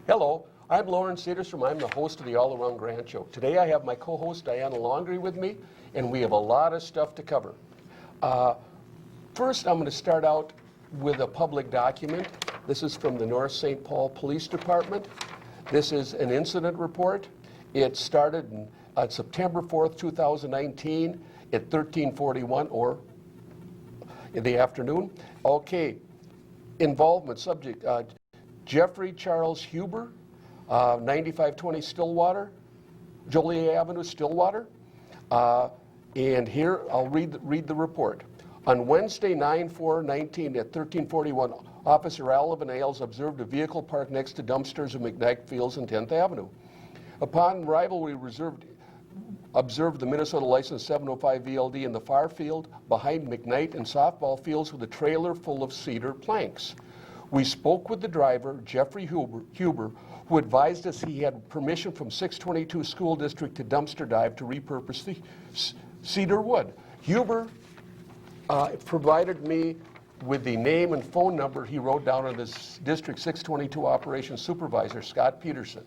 Hello, I'm Loren Sederstrom. I'm the host of the All Around Grant Show. Today I have my co-host Diana Laundrie with me, and we have a lot of stuff to cover. First, I'm going to start out with a public document. This is from the North St. Paul Police Department. This is an incident report. It started on September 4th, 2019 at 13:41 or in the afternoon. Okay, involvement subject. Jeffrey Charles Huber, 9520 Stillwater, Joliet Avenue, Stillwater. And here, I'll read the report. On Wednesday, 9/4/19 at 1341, Officer Alvin Ailes observed a vehicle parked next to dumpsters of McKnight Fields and 10th Avenue. Upon arrival, we observed the Minnesota license 705 VLD in the far field behind McKnight and softball fields with a trailer full of cedar planks. We spoke with the driver, Jeffrey Huber, who advised us he had permission from 622 School District to dumpster dive to repurpose the cedar wood. Huber provided me with the name and phone number he wrote down on this District 622 Operations Supervisor, Scott Peterson.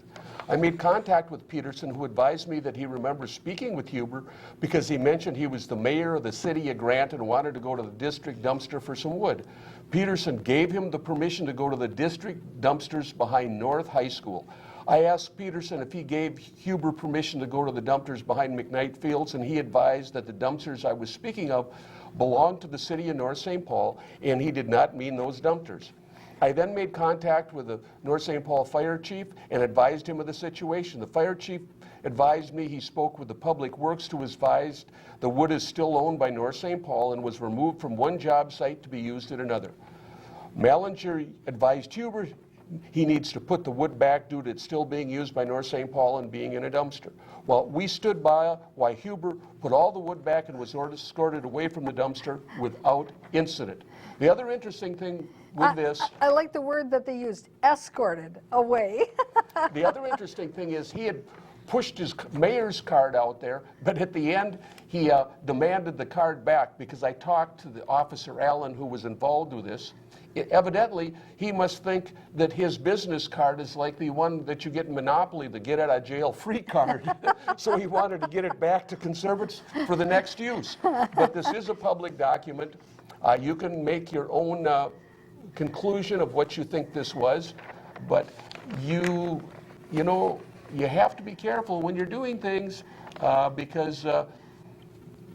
I made contact with Peterson, who advised me that he remembers speaking with Huber because he mentioned he was the mayor of the city of Grant and wanted to go to the district dumpster for some wood. Peterson gave him the permission to go to the district dumpsters behind North High School. I asked Peterson if he gave Huber permission to go to the dumpsters behind McKnight Fields, and he advised that the dumpsters I was speaking of belonged to the city of North St. Paul, and he did not mean those dumpsters. I then made contact with the North St. Paul fire chief and advised him of the situation. The fire chief advised me he spoke with the Public Works to advise the wood is still owned by North St. Paul and was removed from one job site to be used at another. Mallinger advised Huber he needs to put the wood back due to it still being used by North St. Paul and being in a dumpster. Well, we stood by while Huber put all the wood back and was escorted away from the dumpster without incident. The other interesting thing with this... I like the word that they used, escorted away. The other interesting thing is he had pushed his mayor's card out there, but at the end he demanded the card back because I talked to the officer Allen who was involved with this. Evidently, he must think that his business card is like the one that you get in Monopoly, the get out of jail free card. So he wanted to get it back to conserve it for the next use. But this is a public document. You can make your own conclusion of what you think this was, but you know, you have to be careful when you're doing things because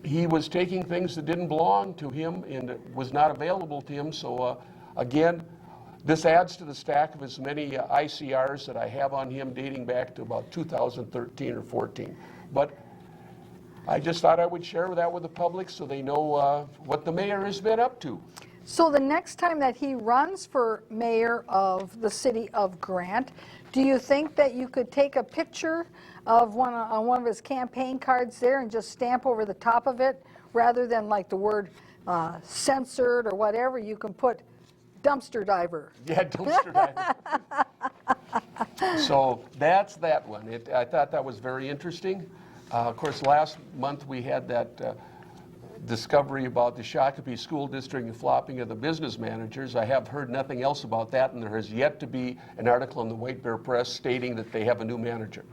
he was taking things that didn't belong to him and it was not available to him. So again, this adds to the stack of as many ICRs that I have on him dating back to about 2013 or 14. But I just thought I would share that with the public so they know what the mayor has been up to. So the next time that he runs for mayor of the city of Grant, do you think that you could take a picture of on one of his campaign cards there and just stamp over the top of it rather than like the word censored or whatever, you can put dumpster diver. Yeah, dumpster diver. So that's that one. I thought that was very interesting. Of course, last month we had that discovery about the Shakopee School District and flopping of the business managers. I have heard nothing else about that, and there has yet to be an article in the White Bear Press stating that they have a new manager.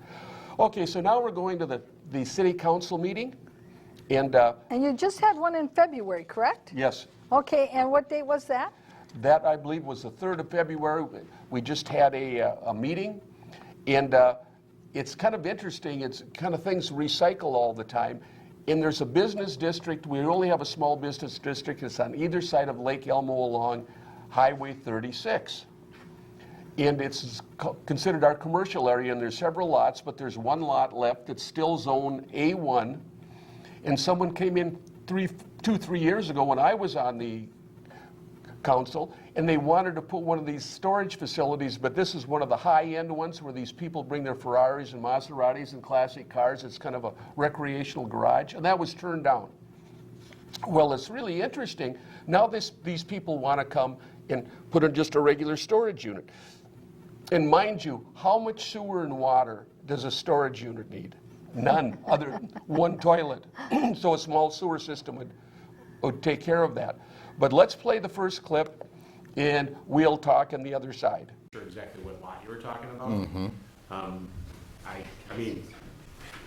Okay, so now we're going to the city council meeting. And you just had one in February, correct? Yes. Okay, and what date was that? That, I believe, was the 3rd of February. We just had a meeting, and it's kind of interesting. It's kind of things recycle all the time. And there's a business district. We only have a small business district. It's on either side of Lake Elmo along Highway 36. And it's considered our commercial area, and there's several lots, but there's one lot left that's still zone A1. And someone came in 3 years ago when I was on the council, and they wanted to put one of these storage facilities, but this is one of the high-end ones where these people bring their Ferraris and Maseratis and classic cars. It's kind of a recreational garage, and that was turned down. Well, it's really interesting. Now these people want to come and put in just a regular storage unit. And mind you, how much sewer and water does a storage unit need? None, other than one toilet. So a small sewer system would take care of that. But let's play the first clip, and we'll talk on the other side. sure exactly what lot you were talking about. I mean,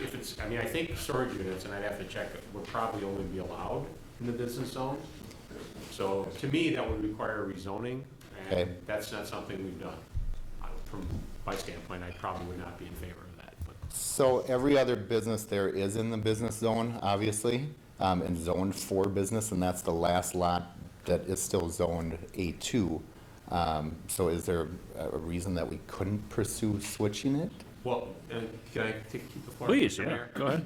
if it's, I mean, I think storage units, and I'd have to check, would probably only be allowed in the business zone. So to me, that would require rezoning, Okay. and that's not something we've done. From my standpoint, I probably would not be in favor of that, but. So every other business there is in the business zone, obviously, and zoned for business, and that's the last lot that is still zoned A2. So is there a reason that we couldn't pursue switching it? Well, can I keep the floor? Please, Mr. yeah, Mayor? go ahead.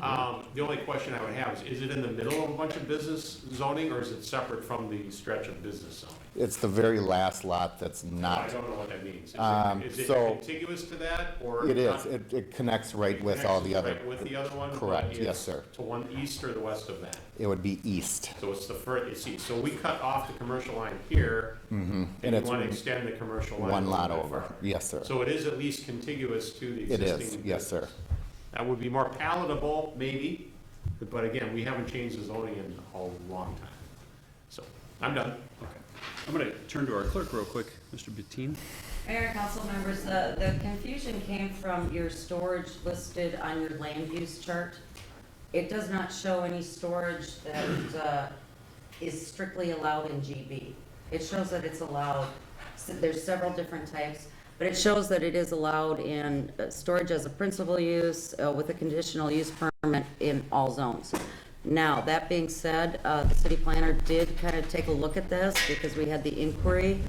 The only question I would have is it in the middle of a bunch of business zoning, or is it separate from the stretch of business zoning? It's the very last lot that's I not. don't know what that means. Is it so- contiguous to that, or? It is. not? It connects right It with all connects the other. right with the other one? Correct, but yes, it's sir. To one east or the west of that? It would be east. So it's the first, it's east. So we cut off the commercial line here, and And you it's want to extend the commercial line. one a lot little bit over. farther. Yes, sir. So it is at least contiguous to the It existing. is, yes, sir. business. That would be more palatable, maybe, but again, we haven't changed the zoning in a long time. So, I'm done. Okay. I'm going to turn to our clerk real quick, Mr. Bettine. Mayor and council members, the confusion came from your storage listed on your land use chart. It does not show any storage that is strictly allowed in GB. It shows that it's allowed, so there's several different types, but it shows that it is allowed in storage as a principal use with a conditional use permit in all zones. Now, that being said, the city planner did kind of take a look at this because we had the inquiry,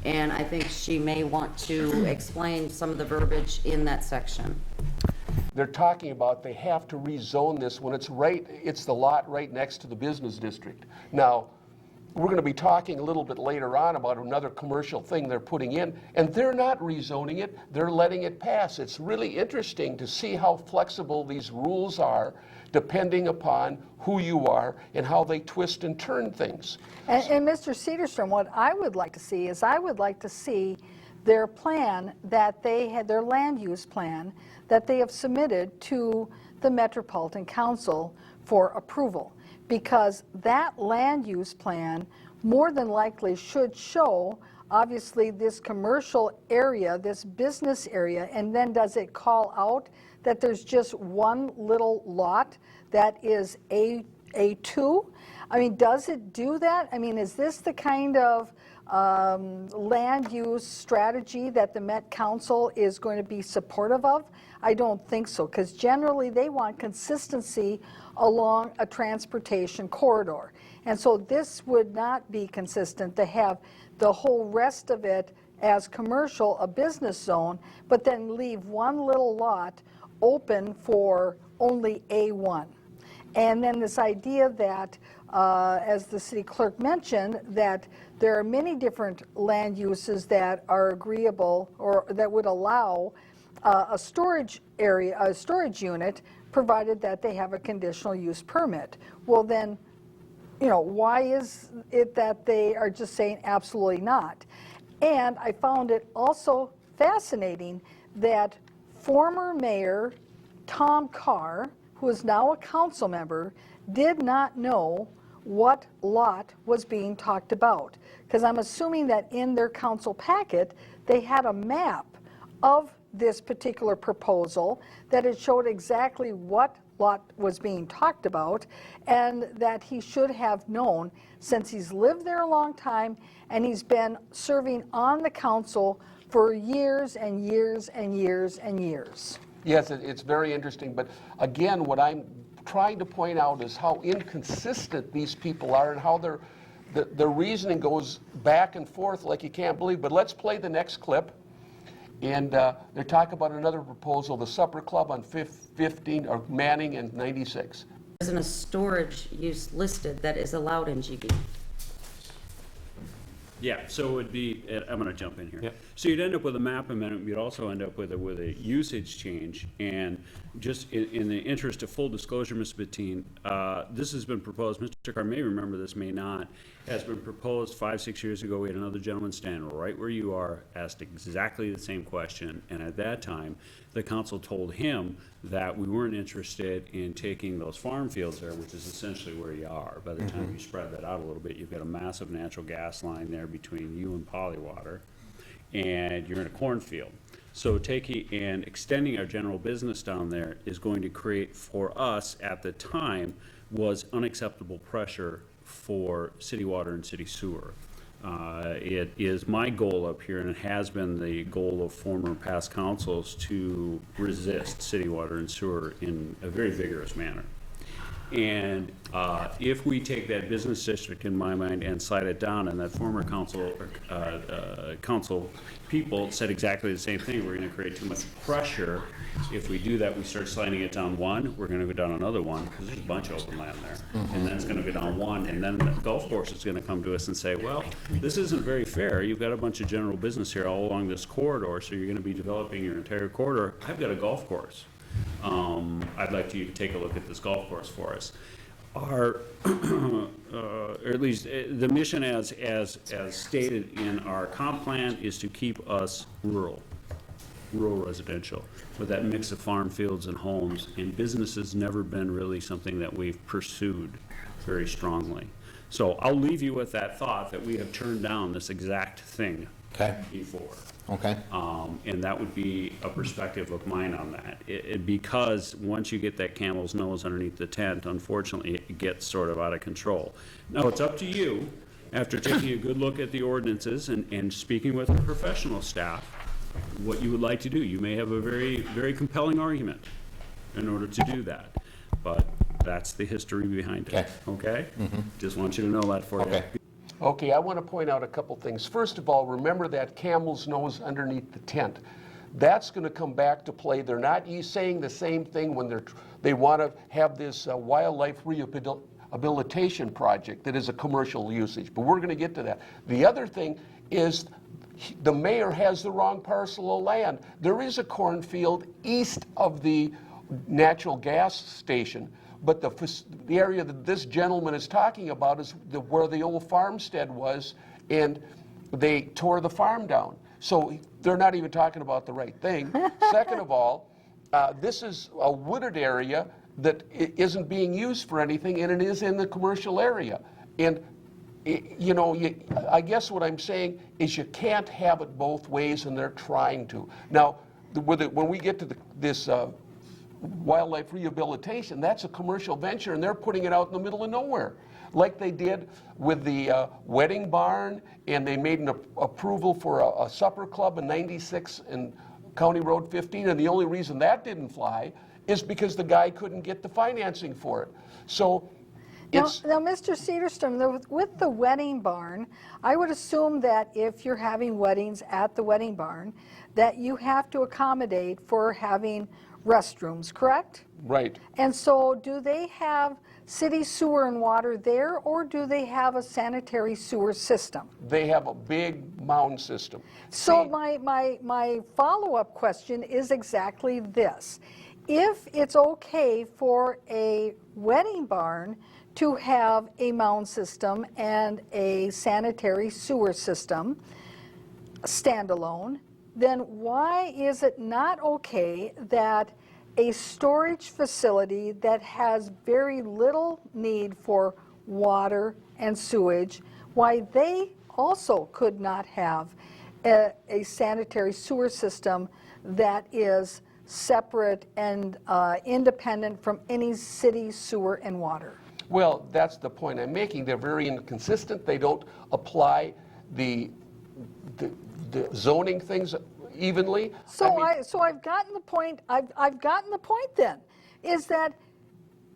and I think she may want to explain some of the verbiage in that section. They're talking about they have to rezone this when it's the lot right next to the business district. Now, we're going to be talking a little bit later on about another commercial thing they're putting in, and they're not rezoning it, they're letting it pass. It's really interesting to see how flexible these rules are depending upon who you are and how they twist and turn things. And Mr. Sederstrom, what I would like to see is I would like to see their plan that they had, their land use plan that they have submitted to the Metropolitan Council for approval. Because that land use plan more than likely should show, obviously, this commercial area, this business area, and then does it call out that there's just one little lot that is A2? I mean, does it do that? I mean, is this the kind of land use strategy that the Met Council is going to be supportive of? I don't think so, because generally they want consistency along a transportation corridor. And so this would not be consistent to have the whole rest of it as commercial, a business zone, but then leave one little lot open for only A1. And then this idea that, as the city clerk mentioned, that there are many different land uses that are agreeable or that would allow a storage area, a storage unit, provided that they have a conditional use permit. Well then, you know, why is it that they are just saying absolutely not? And I found it also fascinating that former mayor Tom Carr, who is now a council member, did not know what lot was being talked about. Because I'm assuming that in their council packet, they had a map of this particular proposal, that it showed exactly what lot was being talked about, and that he should have known, since he's lived there a long time and he's been serving on the council for years and years and years and years. Yes, it's very interesting, but again, what I'm trying to point out is how inconsistent these people are and how their reasoning goes back and forth like you can't believe. But let's play the next clip. And they talk about another proposal, the Supper Club on 15, or Manning and 96. There isn't a storage use listed that is allowed in GB. Yeah, so it would be, I'm going to jump in here. Yep. So you'd end up with a map amendment, you'd also end up with a usage change, and just in the interest of full disclosure, Ms. Bettine, this has been proposed, Mr. Carr may remember this, may not, has been proposed 5-6 years ago. We had another gentleman stand right where you are, asked exactly the same question, and at that time, the council told him that we weren't interested in taking those farm fields there, which is essentially where you are. By the time you spread that out a little bit, you've got a massive natural gas line there between you and Polywater. and you're in a cornfield. So taking and extending our general business down there is going to create for us at the time was unacceptable pressure for city water and city sewer. It is my goal up here, and it has been the goal of former and past councils, to resist city water and sewer in a very vigorous manner. And if we take that business district, in my mind, and slide it down, and that former council people said exactly the same thing, we're going to create too much pressure. If we do that, we start sliding it down one, we're going to go down another one, because there's a bunch of open land there. And then it's going to go down one, and then the golf course is going to come to us and say, well, this isn't very fair. You've got a bunch of general business here all along this corridor, so you're going to be developing your entire corridor. I've got a golf course. I'd like you to take a look at this golf course for us. Our, or at least the mission as stated in our comp plan is to keep us rural residential, with that mix of farm fields and homes, and business has never been really something that we've pursued very strongly. So I'll leave you with that thought that we have turned down this exact thing before. Okay. And that would be a perspective of mine on that. Because once you get that camel's nose underneath the tent, unfortunately, it gets sort of out of control. Now, it's up to you, after taking a good look at the ordinances and speaking with the professional staff, what you would like to do. You may have a very, very compelling argument in order to do that. But that's the history behind it. Okay? Just want you to know that for you. Okay, I want to point out a couple things. First of all, remember that camel's nose underneath the tent. That's going to come back to play. They're not saying the same thing when they want to have this wildlife rehabilitation project that is a commercial usage, but we're going to get to that. The other thing is the mayor has the wrong parcel of land. There is a cornfield east of the natural gas station, but the area that this gentleman is talking about is where the old farmstead was, and they tore the farm down. So they're not even talking about the right thing. Second of all, this is a wooded area that isn't being used for anything, and it is in the commercial area. And you know, I guess what I'm saying is you can't have it both ways, and they're trying to. Now, when we get to this wildlife rehabilitation, that's a commercial venture, and they're putting it out in the middle of nowhere, like they did with the wedding barn, and they made an approval for a supper club in 96 in County Road 15, and the only reason that didn't fly is because the guy couldn't get the financing for it. So now, Mr. Sederstrom, with the wedding barn, I would assume that if you're having weddings at the wedding barn, that you have to accommodate for having restrooms, correct? Right. And so do they have city sewer and water there, or do they have a sanitary sewer system? They have a big mound system. So my follow-up question is exactly this. If it's okay for a wedding barn to have a mound system and a sanitary sewer system standalone, then why is it not okay that a storage facility that has very little need for water and sewage, why they also could not have a sanitary sewer system that is separate and independent from any city sewer and water? Well, that's the point I'm making. They're very inconsistent. They don't apply the zoning things evenly. So I've gotten the point. I've gotten the point. Then, is that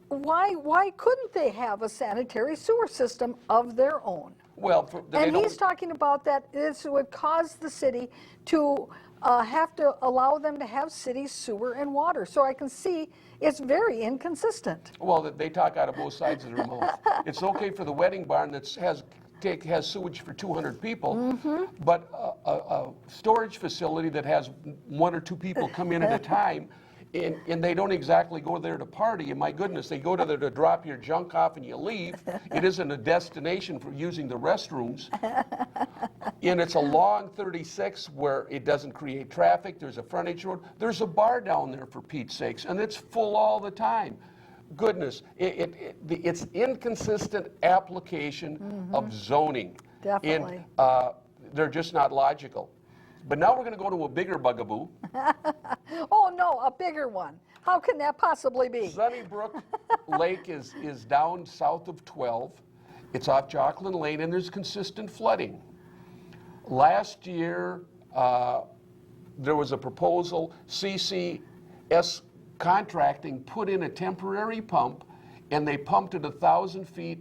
why couldn't they have a sanitary sewer system of their own? Well, and he's talking about that this would cause the city to have to allow them to have city sewer and water. So I can see it's very inconsistent. Well, they talk out of both sides of their mouth. It's okay for the wedding barn that has sewage for 200 people, but a storage facility that has 1 or 2 people come in at a time, and they don't exactly go there to party. And my goodness, they go there to drop your junk off and you leave. It isn't a destination for using the restrooms. And it's a long 36 where it doesn't create traffic. There's a frontage road. There's a bar down there, for Pete's sakes, and it's full all the time. Goodness, it's inconsistent application of zoning. Definitely. And they're just not logical. But now we're going to go to a bigger bugaboo. Oh, no, a bigger one. How can that possibly be? Sunnybrook Lake is down south of 12. It's off Jocelyn Lane, and there's consistent flooding. Last year, there was a proposal, CCS Contracting put in a temporary pump, and they pumped it 1,000 feet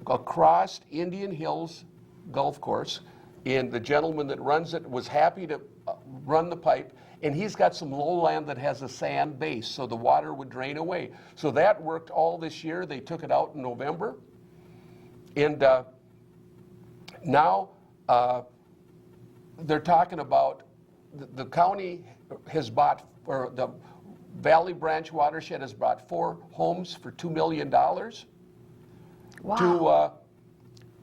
across Indian Hills Golf Course. And the gentleman that runs it was happy to run the pipe, and he's got some lowland that has a sand base, so the water would drain away. So that worked all this year. They took it out in November. And now they're talking about the county has bought, or the Valley Branch Watershed has bought 4 homes for $2 million Wow.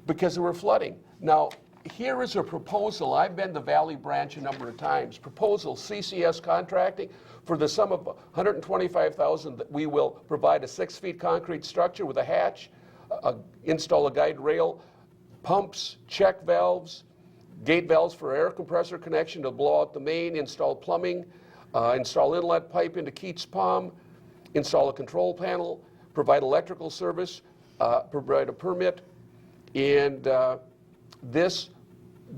because they were flooding. Now, here is a proposal. I've been to Valley Branch a number of times. Proposal, CCS Contracting, for the sum of $125,000 that we will provide a 6-foot concrete structure with a hatch, install a guide rail, pumps, check valves, gate valves for air compressor connection to blow out the main, install plumbing, install inlet pipe into Keats Palm, install a control panel, provide electrical service, provide a permit, and this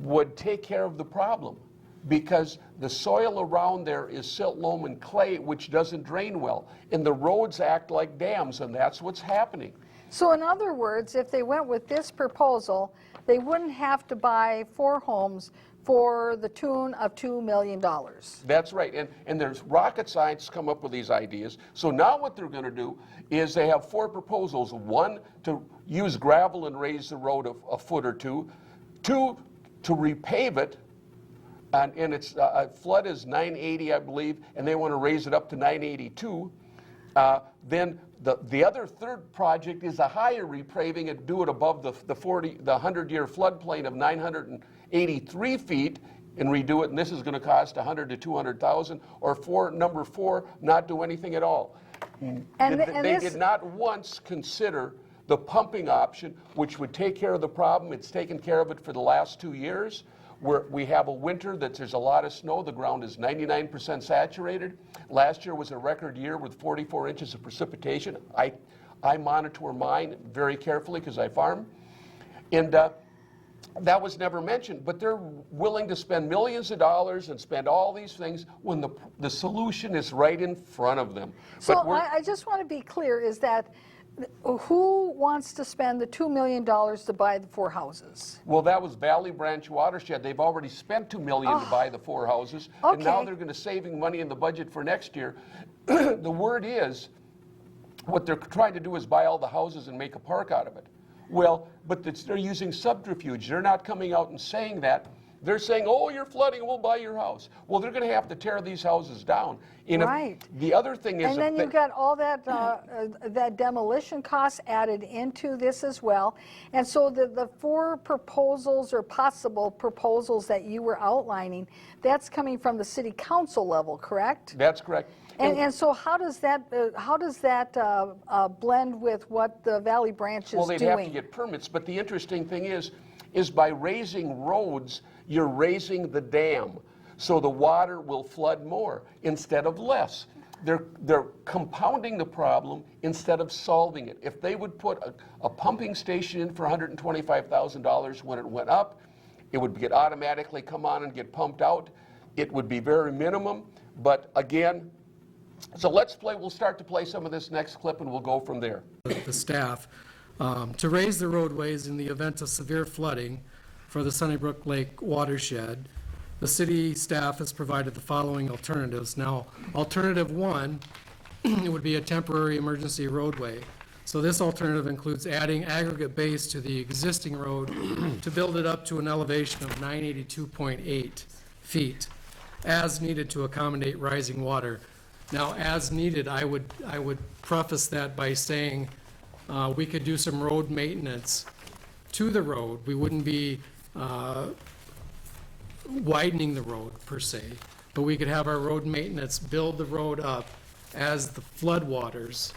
would take care of the problem, because the soil around there is silt, loam, and clay, which doesn't drain well, and the roads act like dams, and that's what's happening. So in other words, if they went with this proposal, they wouldn't have to buy 4 homes for the tune of $2 million. That's right, and there's rocket science come up with these ideas. So now what they're going to do is they have 4 proposals. 1, to use gravel and raise the road a foot or 2. 2, to repave it, and its flood is 980, I believe, and they want to raise it up to 982. Then the other third project is a higher repaving and do it above the 100-year floodplain of 983 feet and redo it, and this is going to cost $100,000 to $200,000. Or number 4, not do anything at all. They did not once consider the pumping option, which would take care of the problem. It's taken care of it for the last 2 years, where we have a winter that there's a lot of snow. The ground is 99% saturated. Last year was a record year with 44 inches of precipitation. I monitor mine very carefully because I farm. And that was never mentioned, but they're willing to spend millions of dollars and spend all these things when the solution is right in front of them. So I just want to be clear, is that who wants to spend the $2 million to buy the 4 houses? Well, that was Valley Branch Watershed. They've already spent $2 million to buy the 4 houses, and now they're going to saving money in the budget for next year. The word is, what they're trying to do is buy all the houses and make a park out of it. Well, but they're using subterfuge. They're not coming out and saying that. They're saying, oh, you're flooding, we'll buy your house. Well, they're going to have to tear these houses down. And right. The other thing is... And then you've got all that, that demolition costs added into this as well. And so the 4 proposals or possible proposals that you were outlining, that's coming from the city council level, correct? That's correct. And so how does that blend with what the Valley Branch is doing? Well, they'd have to get permits, but the interesting thing is by raising roads, you're raising the dam, so the water will flood more instead of less. They're compounding the problem instead of solving it. If they would put a pumping station in for $125,000 when it went up, it would get automatically come on and get pumped out. It would be very minimum, but again, so we'll start to play some of this next clip and we'll go from there. The staff to raise the roadways in the event of severe flooding for the Sunnybrook Lake watershed. The city staff has provided the following alternatives. Now, alternative 1, it would be a temporary emergency roadway. So this alternative includes adding aggregate base to the existing road to build it up to an elevation of 982.8 feet, as needed to accommodate rising water. Now, as needed, I would preface that by saying we could do some road maintenance to the road. We wouldn't be widening the road per se, but we could have our road maintenance build the road up as the floodwaters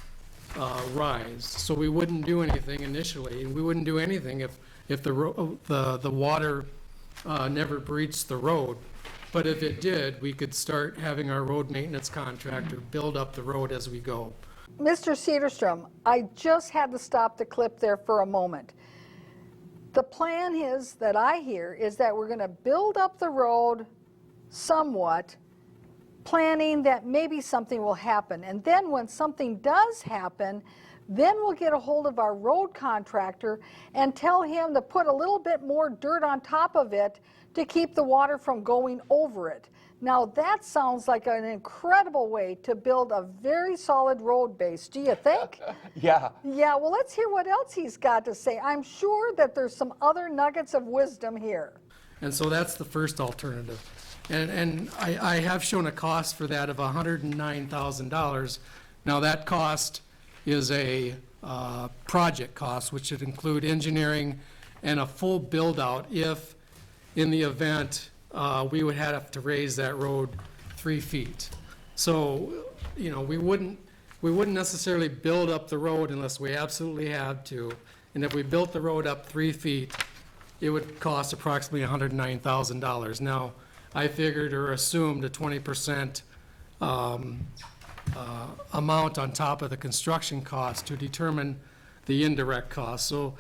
rise. So we wouldn't do anything initially, and we wouldn't do anything if the water never breached the road. But if it did, we could start having our road maintenance contractor build up the road as we go. Mr. Sederstrom, I just had to stop the clip there for a moment. The plan is, that I hear, is that we're going to build up the road somewhat, planning that maybe something will happen. And then when something does happen, then we'll get a hold of our road contractor and tell him to put a little bit more dirt on top of it to keep the water from going over it. Now that sounds like an incredible way to build a very solid road base, do you think? Yeah. Yeah, well, let's hear what else he's got to say. I'm sure that there's some other nuggets of wisdom here. And so that's the first alternative. And I have shown a cost for that of $109,000. Now that cost is a project cost, which should include engineering and a full build-out if, in the event, we would have to raise that road 3 feet. So, you know, we wouldn't necessarily build up the road unless we absolutely had to. And if we built the road up 3 feet, it would cost approximately $109,000. Now, I figured or assumed a 20% amount on top of the construction cost to determine the indirect cost. So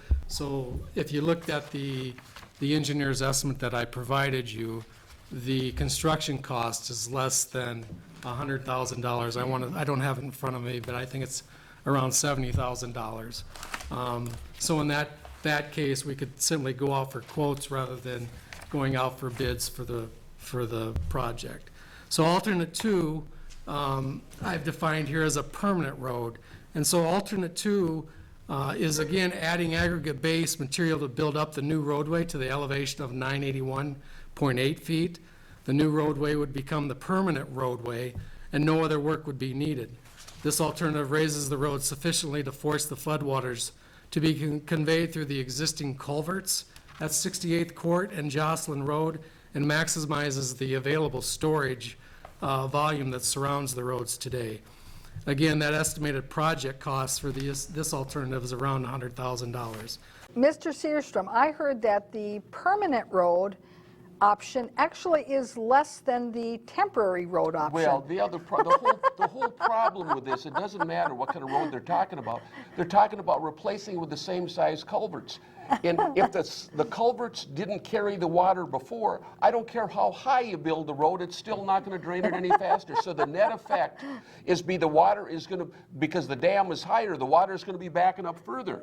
if you looked at the engineer's estimate that I provided you, the construction cost is less than $100,000. I don't have it in front of me, but I think it's around $70,000. So in that case, we could simply go out for quotes rather than going out for bids for the project. So alternate 2, I've defined here as a permanent road. And so alternate 2 is again adding aggregate base material to build up the new roadway to the elevation of 981.8 feet. The new roadway would become the permanent roadway and no other work would be needed. This alternative raises the road sufficiently to force the floodwaters to be conveyed through the existing culverts at 68th Court and Jocelyn Road, and maximizes the available storage volume that surrounds the roads today. Again, that estimated project cost for this alternative is around $100,000. Mr. Sederstrom, I heard that the permanent road option actually is less than the temporary road option. Well, the whole problem with this, it doesn't matter what kind of road they're talking about. They're talking about replacing with the same size culverts. And if the culverts didn't carry the water before, I don't care how high you build the road, it's still not going to drain it any faster. So the net effect is the water is going to, because the dam is higher, the water is going to be backing up further.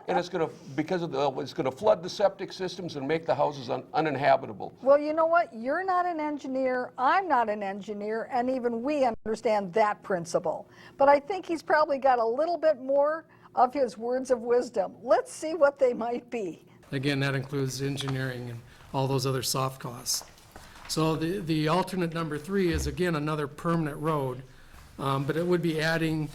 And it's going to, it's going to flood the septic systems and make the houses uninhabitable. Well, you know what? You're not an engineer, I'm not an engineer, and even we understand that principle. But I think he's probably got a little bit more of his words of wisdom. Let's see what they might be. Again, that includes engineering and all those other soft costs. So the alternate number 3 is again another permanent road, but it would be adding,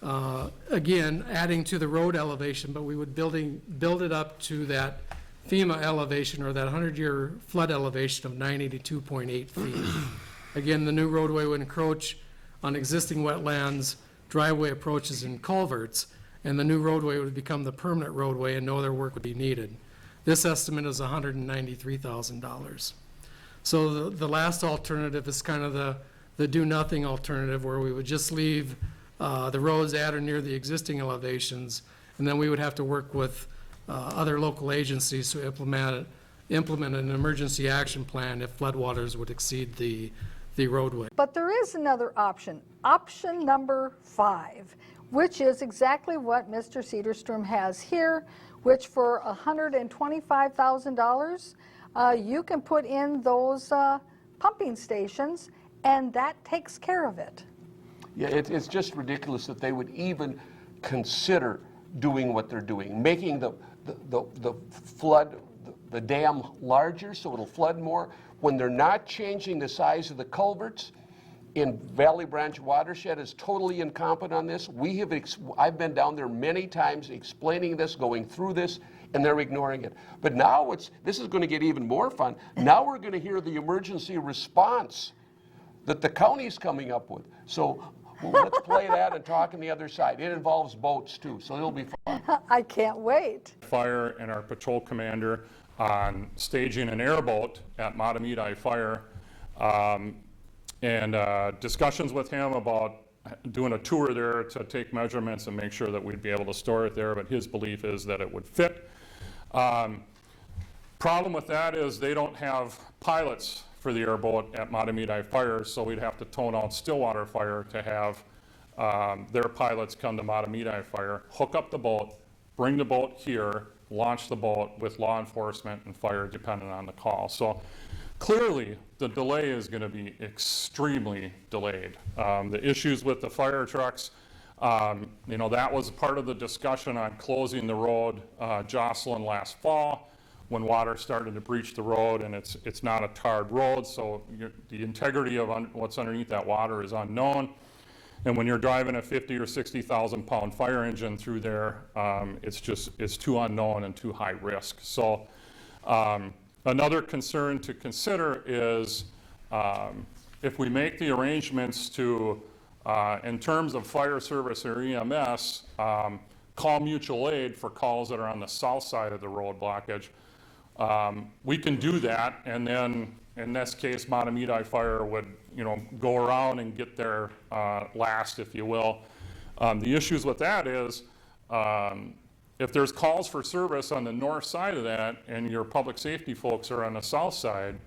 again, adding to the road elevation, but we would build it up to that FEMA elevation or that 100-year flood elevation of 982.8 feet. Again, the new roadway would encroach on existing wetlands, driveway approaches, and culverts, and the new roadway would become the permanent roadway and no other work would be needed. This estimate is $193,000. So the last alternative is kind of the do-nothing alternative, where we would just leave the roads at or near the existing elevations, and then we would have to work with other local agencies to implement an emergency action plan if floodwaters would exceed the roadway. But there is another option, option number 5, which is exactly what Mr. Sederstrom has here, which for $125,000, you can put in those pumping stations, and that takes care of it. Yeah, it's just ridiculous that they would even consider doing what they're doing, making the dam larger so it'll flood more, when they're not changing the size of the culverts. In Valley Branch Watershed is totally incompetent on this. I've been down there many times explaining this, going through this, and they're ignoring it. But now this is going to get even more fun. Now we're going to hear the emergency response that the county's coming up with. So let's play that and talk on the other side. It involves boats too, so it'll be fun. I can't wait. Fire and our patrol commander on staging an airboat at Matamidi Fire, and discussions with him about doing a tour there to take measurements and make sure that we'd be able to store it there, but his belief is that it would fit. Problem with that is they don't have pilots for the airboat at Matamidi Fire, so we'd have to tone out Stillwater Fire to have their pilots come to Matamidi Fire, hook up the boat, bring the boat here, launch the boat with law enforcement and fire depending on the call. So clearly, the delay is going to be extremely delayed. The issues with the fire trucks, you know, that was part of the discussion on closing the road, Jocelyn, last fall, when water started to breach the road, and it's not a tarred road, so the integrity of what's underneath that water is unknown. And when you're driving a 50 or 60,000 pound fire engine through there, it's too unknown and too high risk. So another concern to consider is if we make the arrangements to, in terms of fire service or EMS, call mutual aid for calls that are on the south side of the road blockage, we can do that, and then in this case, Matamidi Fire would, you know, go around and get there last, if you will. The issues with that is if there's calls for service on the north side of that and your public safety folks are on the south side,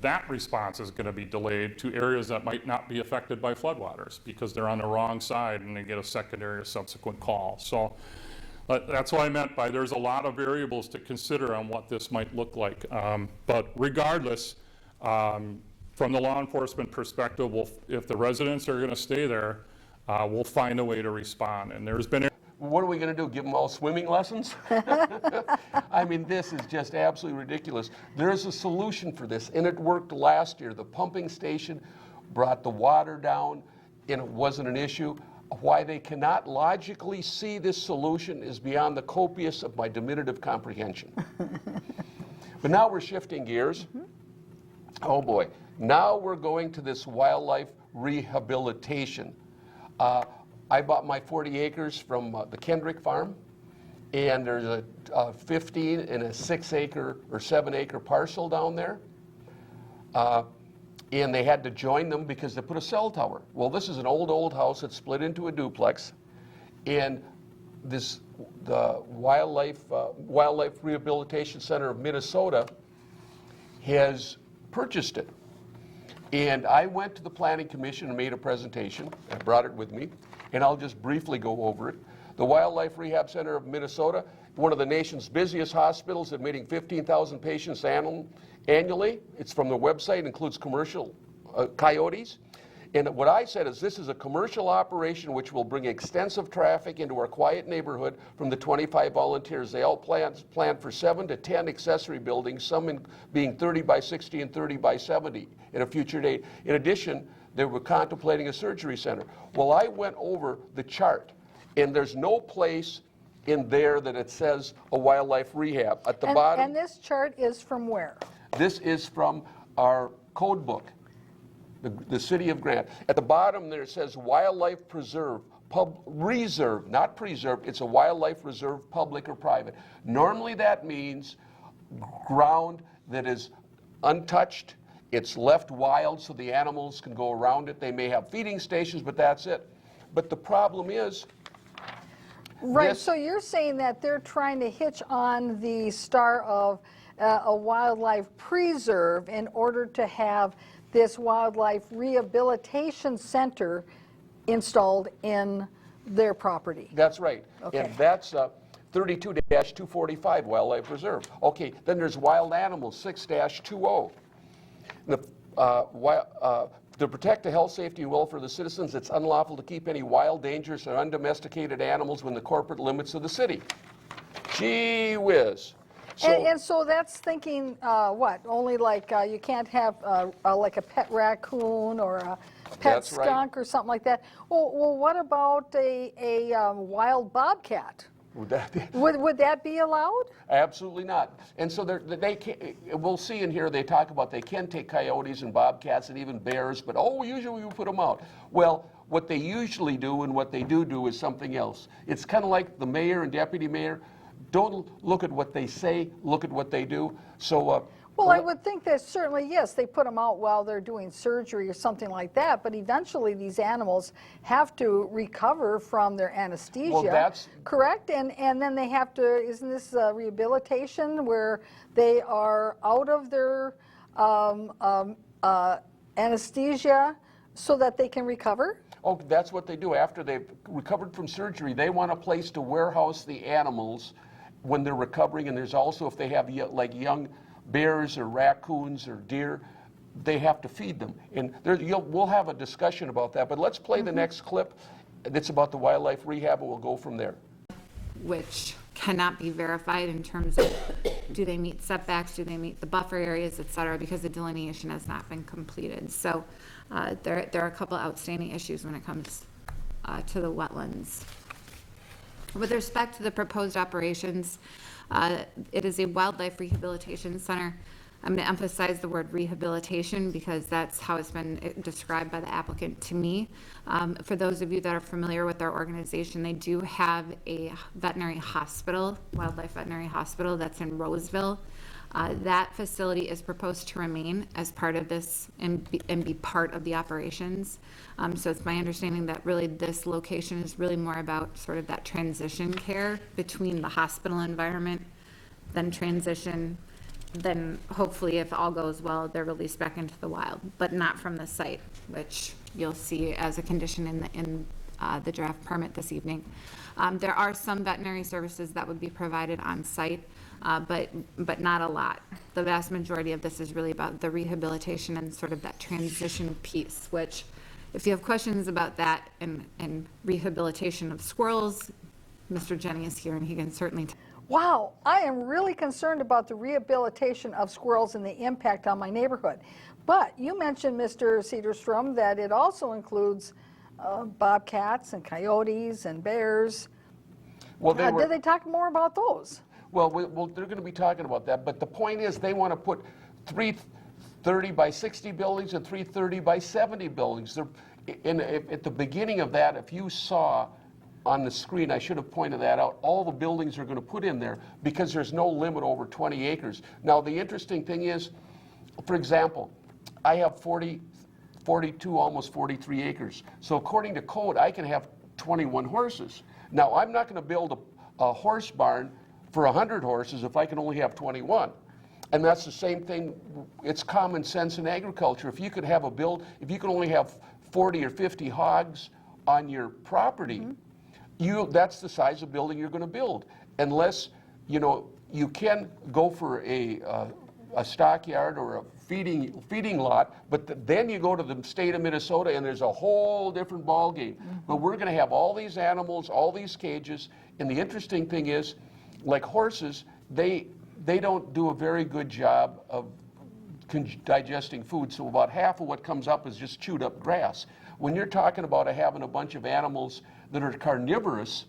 that response is going to be delayed to areas that might not be affected by floodwaters because they're on the wrong side and they get a secondary or subsequent call. So that's what I meant by there's a lot of variables to consider on what this might look like. But regardless, from the law enforcement perspective, if the residents are going to stay there, we'll find a way to respond. And there's been... What are we going to do, give them all swimming lessons? I mean, this is just absolutely ridiculous. There's a solution for this, and it worked last year. The pumping station brought the water down, and it wasn't an issue. Why they cannot logically see this solution is beyond the copious of my diminutive comprehension. But now we're shifting gears. Oh boy, now we're going to this wildlife rehabilitation. I bought my 40 acres from the Kendrick farm, and there's a 15 and a 6 acre or 7 acre parcel down there. And they had to join them because they put a cell tower. Well, this is an old house that's split into a duplex, and the Wildlife Rehabilitation Center of Minnesota has purchased it. And I went to the Planning Commission and made a presentation. I brought it with me, and I'll just briefly go over it. The Wildlife Rehab Center of Minnesota, one of the nation's busiest hospitals, admitting 15,000 patients annually. It's from the website, includes commercial coyotes. And what I said is this is a commercial operation which will bring extensive traffic into our quiet neighborhood from the 25 volunteers. They all planned for 7 to 10 accessory buildings, some being 30 by 60 and 30 by 70 at a future date. In addition, they were contemplating a surgery center. Well, I went over the chart, and there's no place in there that it says a wildlife rehab. At the bottom. And this chart is from where? This is from our code book, the city of Grant. At the bottom there it says wildlife preserve, reserve, not preserve, it's a wildlife reserve, public or private. Normally that means ground that is untouched, it's left wild so the animals can go around it. They may have feeding stations, but that's it. But the problem is, right, so you're saying that they're trying to hitch on the star of a wildlife preserve in order to have this wildlife rehabilitation center installed in their property. that's right. Okay. And that's 32-245 Wildlife Reserve. Okay, then there's wild animals, 6-20. To protect the health, safety, and welfare of the citizens, it's unlawful to keep any wild, dangerous, or undomesticated animals within the corporate limits of the city. Gee whiz. And so that's thinking, what, only like you can't have like a pet raccoon or a pet That's right. skunk or something like that. Well, what about a wild bobcat? Would that be? Would that be allowed? Absolutely not. And so they can, we'll see in here they talk about they can take coyotes and bobcats and even bears, but usually we put them out. Well, what they usually do and what they do is something else. It's kind of like the mayor and deputy mayor. don't look at what they say, look at what they do. So, Well, I would think that certainly, yes, they put them out while they're doing surgery or something like that, but eventually these animals have to recover from their anesthesia. Well, that's- correct? And then they have to, isn't this rehabilitation where they are out of their anesthesia so that they can recover? oh, that's what they do. After they've recovered from surgery, they want a place to warehouse the animals when they're recovering. And there's also, if they have like young bears or raccoons or deer, they have to feed them. And we'll have a discussion about that. But let's play the next clip. It's about the wildlife rehab, and we'll go from there. Which cannot be verified in terms of do they meet setbacks, do they meet the buffer areas, et cetera, because the delineation has not been completed. So there are a couple outstanding issues when it comes to the wetlands. With respect to the proposed operations, it is a wildlife rehabilitation center. I'm going to emphasize the word rehabilitation because that's how it's been described by the applicant to me. For those of you that are familiar with our organization, they do have a veterinary hospital, wildlife veterinary hospital, that's in Roseville. That facility is proposed to remain as part of this and be part of the operations. So it's my understanding that really this location is really more about sort of that transition care between the hospital environment, then transition, then hopefully if all goes well, they're released back into the wild, but not from the site, which you'll see as a condition in the draft permit this evening. There are some veterinary services that would be provided on site, but not a lot. The vast majority of this is really about the rehabilitation and sort of that transition piece, which if you have questions about that and rehabilitation of squirrels, Mr. Jenny is here and he can certainly. Wow, I am really concerned about the rehabilitation of squirrels and the impact on my neighborhood. But you mentioned, Mr. Sederstrom, that it also includes bobcats and coyotes and bears. Well, Did they talk more about those? Well, they're going to be talking about that. But the point is, they want to put 330 by 60 buildings and 330 by 70 buildings. At the beginning of that, if you saw on the screen, I should have pointed that out, all the buildings are going to put in there because there's no limit over 20 acres. Now, the interesting thing is, for example, I have 42, almost 43 acres. So according to code, I can have 21 horses. Now, I'm not going to build a horse barn for 100 horses if I can only have 21. And that's the same thing, it's common sense in agriculture. If you could have if you can only have 40 or 50 hogs on your property, that's the size of building you're going to build. Unless, you can go for a stockyard or a feeding lot, but then you go to the state of Minnesota and there's a whole different ballgame. But we're going to have all these animals, all these cages, and the interesting thing is, like horses, they don't do a very good job of digesting food, so about half of what comes up is just chewed up grass. When you're talking about having a bunch of animals that are carnivorous,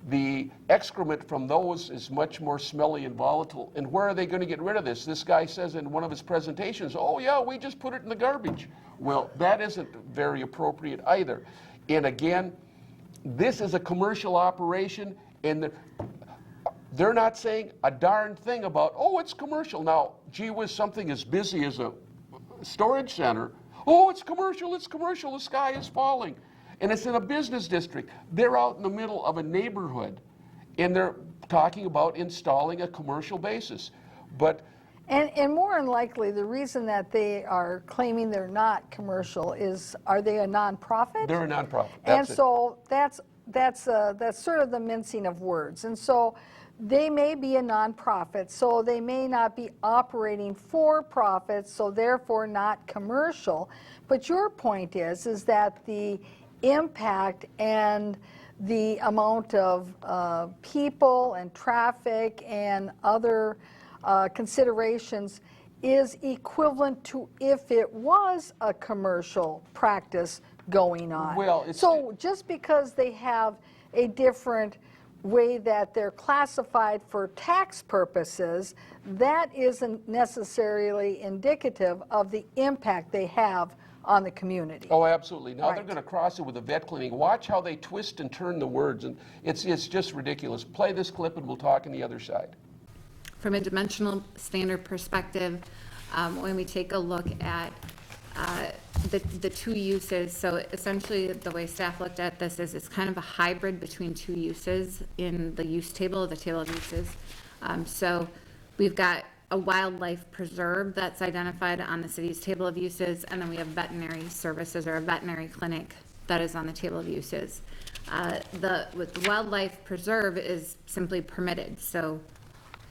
the excrement from those is much more smelly and volatile. And where are they going to get rid of this? This guy says in one of his presentations, oh yeah, we just put it in the garbage. Well, that isn't very appropriate either. And again, this is a commercial operation, and they're not saying a darn thing about, oh, it's commercial. Now, gee whiz, something as busy as a storage center, oh, it's commercial, the sky is falling. And it's in a business district. They're out in the middle of a neighborhood, and they're talking about installing a commercial basis. But And more than likely, the reason that they are claiming they're not commercial is, are they a nonprofit? they're a nonprofit. And That's it. so that's sort of the mincing of words. And so they may be a nonprofit, so they may not be operating for profit, so therefore not commercial. But your point is that the impact and the amount of people and traffic and other considerations is equivalent to if it was a commercial practice going on. Well, it's so just because they have a different way that they're classified for tax purposes, that isn't necessarily indicative of the impact they have on the community. Oh, absolutely. Now they're Right. going to cross it with a vet clinic. Watch how they twist and turn the words, and it's just ridiculous. Play this clip and we'll talk on the other side. From a dimensional standard perspective, when we take a look at the two uses, so essentially the way staff looked at this is it's kind of a hybrid between two uses in the use table, the table of uses. So we've got a wildlife preserve that's identified on the city's table of uses, and then we have veterinary services or a veterinary clinic that is on the table of uses. With the wildlife preserve is simply permitted, so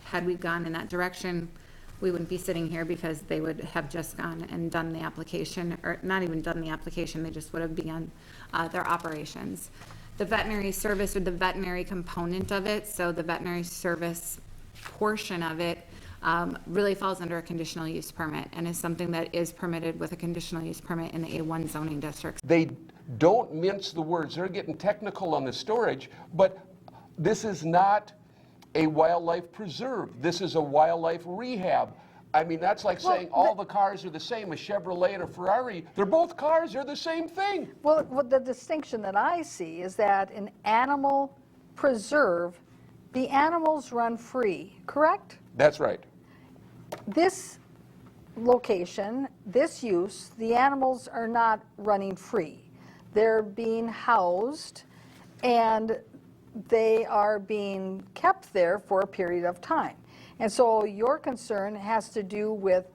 had we gone in that direction, we wouldn't be sitting here because they would have just gone and done the application, or not even done the application, they just would have begun their operations. The veterinary service or the veterinary component of it, so the veterinary service portion of it, really falls under a conditional use permit and is something that is permitted with a conditional use permit in the A1 zoning district. They don't mince the words. They're getting technical on the storage, but this is not a wildlife preserve. This is a wildlife rehab. I mean, that's like saying all the cars are the same, a Chevrolet and a Ferrari. They're both cars, they're the same thing. Well, the distinction that I see is that an animal preserve, the animals run free, correct? That's right. This location, this use, the animals are not running free. They're being housed and they are being kept there for a period of time. And so your concern has to do with,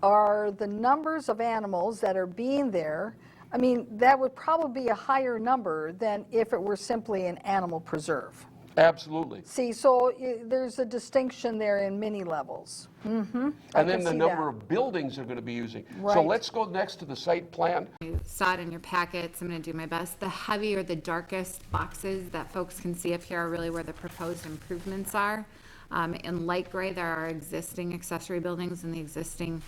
are the numbers of animals that are being there, I mean, that would probably be a higher number than if it were simply an animal preserve. Absolutely. See, so there's a distinction there in many levels. And then the number of buildings they're going to be using. So Right. let's go next to the site plan. You saw it in your packets. I'm going to do my best. The heavy or the darkest boxes that folks can see up here are really where the proposed improvements are. In light gray, there are existing accessory buildings in the existing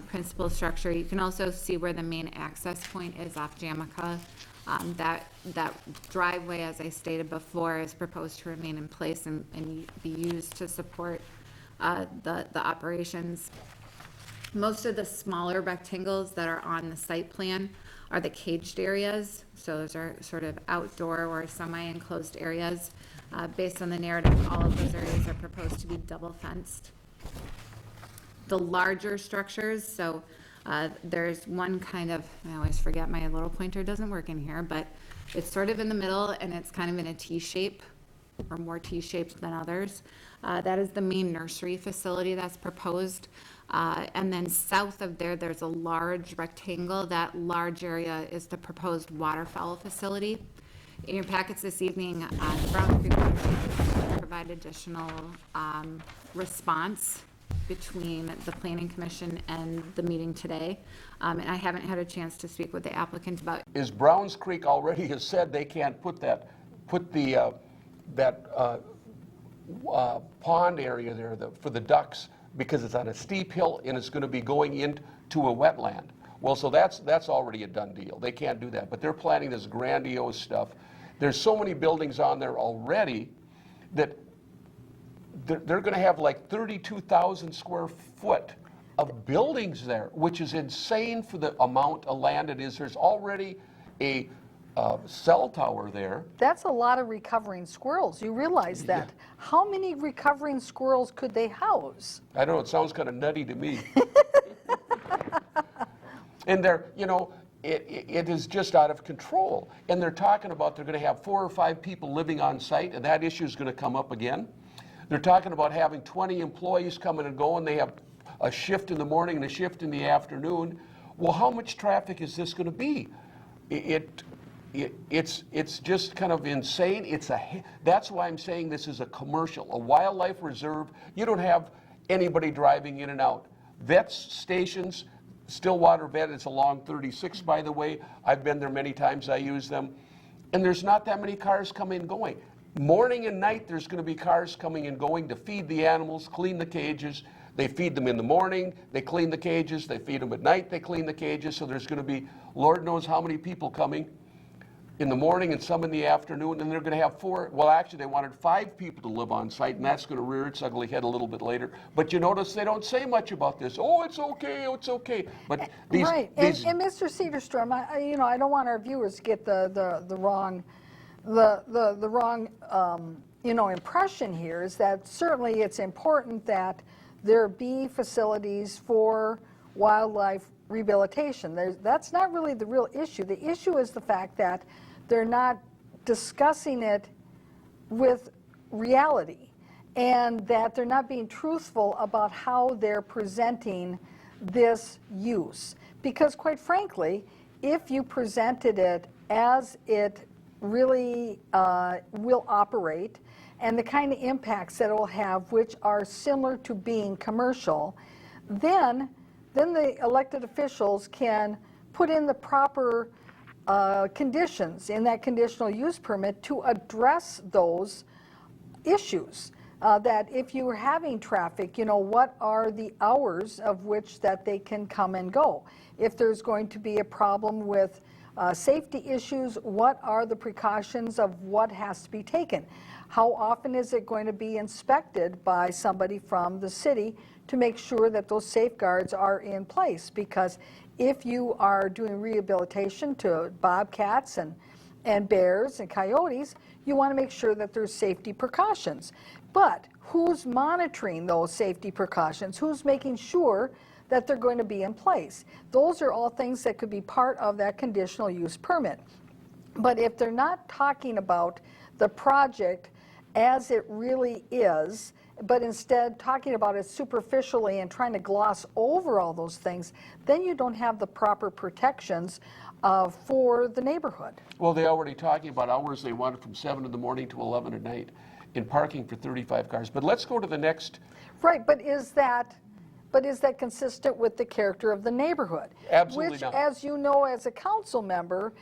principal structure. You can also see where the main access point is off Jamica. That driveway, as I stated before, is proposed to remain in place and be used to support the operations. Most of the smaller rectangles that are on the site plan are the caged areas. So those are sort of outdoor or semi-enclosed areas. Based on the narrative, all of those areas are proposed to be double fenced. The larger structures, so there's one kind of, I always forget my little pointer doesn't work in here, but it's sort of in the middle and it's kind of in a T shape or more T-shaped than others. That is the main nursery facility that's proposed. And then south of there, there's a large rectangle. That large area is the proposed waterfowl facility. In your packets this evening, Brown Creek Water provide additional response between the Planning Commission and the meeting today. And I haven't had a chance to speak with the applicant about. Is Browns Creek already has said they can't put that pond area there for the ducks because it's on a steep hill and it's going to be going into a wetland. Well, so that's already a done deal. They can't do that, but they're planning this grandiose stuff. There's so many buildings on there already that they're going to have like 32,000 square foot of buildings there, which is insane for the amount of land it is. There's already a cell tower there. That's a lot of recovering squirrels. You realize that. Yeah. How many recovering squirrels could they house? I don't know, it sounds kind of nutty to me. And they're, it is just out of control. And they're talking about they're going to have 4 or 5 people living on site, and that issue is going to come up again. They're talking about having 20 employees coming and going. They have a shift in the morning and a shift in the afternoon. Well, how much traffic is this going to be? It's just kind of insane. That's why I'm saying this is a commercial, a wildlife reserve. You don't have anybody driving in and out. Vets stations, Stillwater Vet, it's along 36, by the way. I've been there many times, I use them. And there's not that many cars coming and going. Morning and night, there's going to be cars coming and going to feed the animals, clean the cages. They feed them in the morning, they clean the cages, they feed them at night, they clean the cages. So there's going to be Lord knows how many people coming. in the morning and some in the afternoon, and they're going to have 4, well, actually, they wanted 5 people to live on site, and that's going to rear its ugly head a little bit later. But you notice they don't say much about this. Oh, it's okay, oh, it's okay. But these, Right, and Mr. Sederstrom, I don't want our viewers to get the wrong, the wrong, impression here, is that certainly it's important that there be facilities for wildlife rehabilitation. That's not really the real issue. The issue is the fact that they're not discussing it with reality, and that they're not being truthful about how they're presenting this use. Because quite frankly, if you presented it as it really will operate, and the kind of impacts that it will have, which are similar to being commercial, then the elected officials can put in the proper conditions in that conditional use permit to address those issues. That if you are having traffic, what are the hours of which that they can come and go? If there's going to be a problem with safety issues, what are the precautions of what has to be taken? How often is it going to be inspected by somebody from the city to make sure that those safeguards are in place? Because if you are doing rehabilitation to bobcats and bears and coyotes, you want to make sure that there's safety precautions. But who's monitoring those safety precautions? Who's making sure that they're going to be in place? Those are all things that could be part of that conditional use permit. But if they're not talking about the project as it really is, but instead talking about it superficially and trying to gloss over all those things, then you don't have the proper protections for the neighborhood. well, they're already talking about hours they wanted from 7 in the morning to 11 at night in parking for 35 cars. But let's go to the next. Right, but is that consistent with the character of the neighborhood? Absolutely Which, not. as you know, as a council member,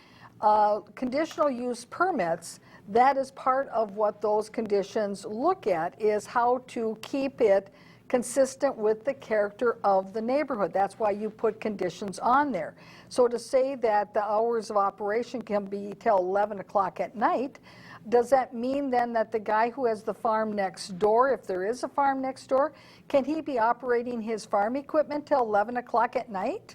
conditional use permits, that is part of what those conditions look at, is how to keep it consistent with the character of the neighborhood. That's why you put conditions on there. So to say that the hours of operation can be till 11 o'clock at night, does that mean then that the guy who has the farm next door, if there is a farm next door, can he be operating his farm equipment till 11 o'clock at night?